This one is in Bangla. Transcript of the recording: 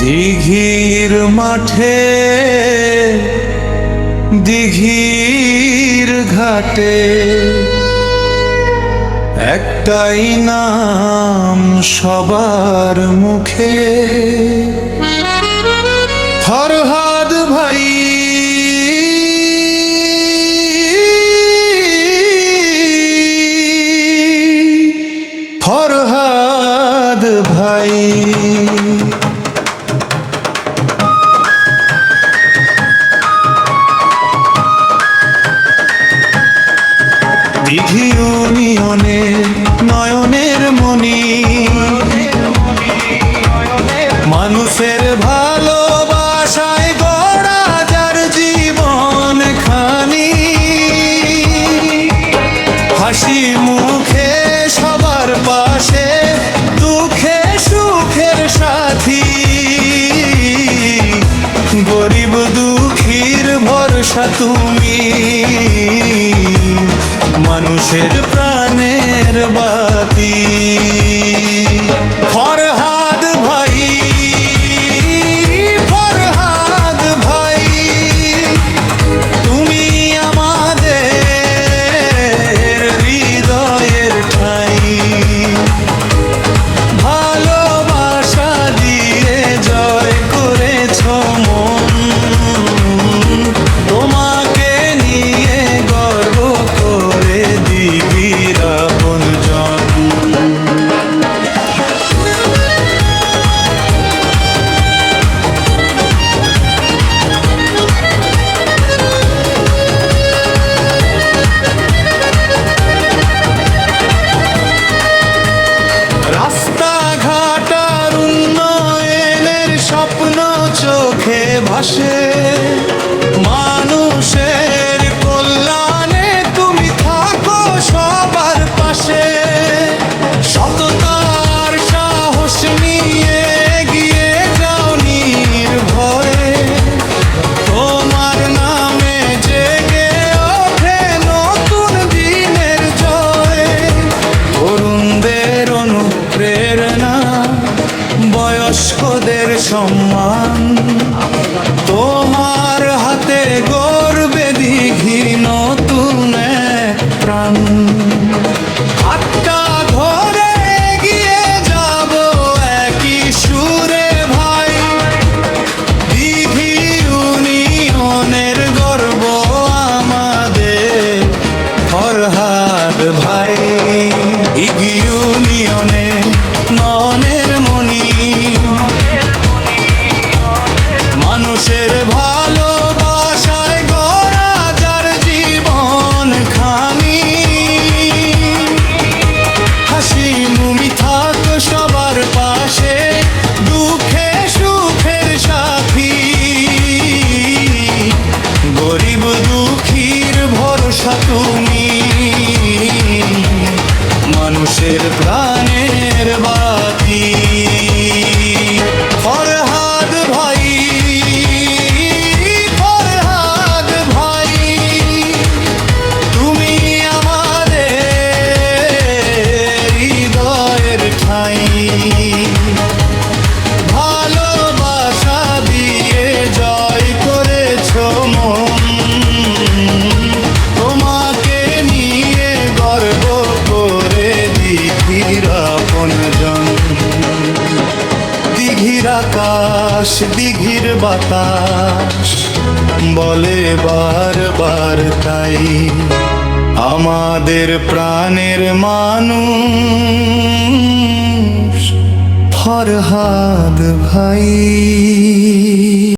দিঘির মাঠে দিঘির ঘাটে একটাই নাম সবার মুখে, ফরহাদ ভাই। ফরহাদ ভাই দিঘি ইউনিয়নের নয়নের মণি, মানুষের ভালোবাসায় গড়া যার জীবন খানি, হাসি মুখে সবার পাশে, দুঃখে সুখের সাথী, গরিব দুঃখীর ভরসা তুমি, মানুষের প্রাণের বাতি। ফরহাদ ভাই, ফরহাদ ভাই, তুমি আমাদের হৃদয়ের ঠাই, ভালোবাসা দিয়ে জয় করেছ মন, তোমাকে নিয়ে গর্ব করে দিঘির আপনজন। রাস্তাঘাট আর উন্নয়নের স্বপ্ন চোখে ভাসে, মানুষের কল্যাণে তুমি থাকো সবার পাশে, সততার সাহস নিয়ে এগিয়ে যাও নির্ভয়ে, তোমার নামে জেগে ওঠে নতুন দিনের জয়, তরুণদের অনুপ্রেরণা, বয়স্কদের সম্মান, তোমার হাতে গড়বে দিঘি নতুন এক প্রাণ। হাতটা ধরে এগিয়ে যাব একই সুরে ভাই, দিঘি ইউনিয়নের গর্ব আমাদের ফরহাদ ভাই, দিঘি ইউনিয়নে নয়নের মণি, মানুষের ভালোবাসায় গড়া যার জীবন খানি, হাসি মুমি থাক সবার পাশে, দুঃখে সুখের সাথী, গরিব দুঃখীর ভরসা তুমি, মানুষের প্রাণের বাতি। ফরহাদ ভাই, ফরহাদ ভাই, তুমি আমাদের হৃদয়ের ঠাই, ভালোবাসা দিয়ে জয় করেছ মন, তোমাকে নিয়ে গর্ব করে দিঘির আপনজন। দিঘির আকাশ দিঘির বাতাস বলে বারবার তাই, আমাদের প্রাণের মানুষ ফরহাদ ভাই।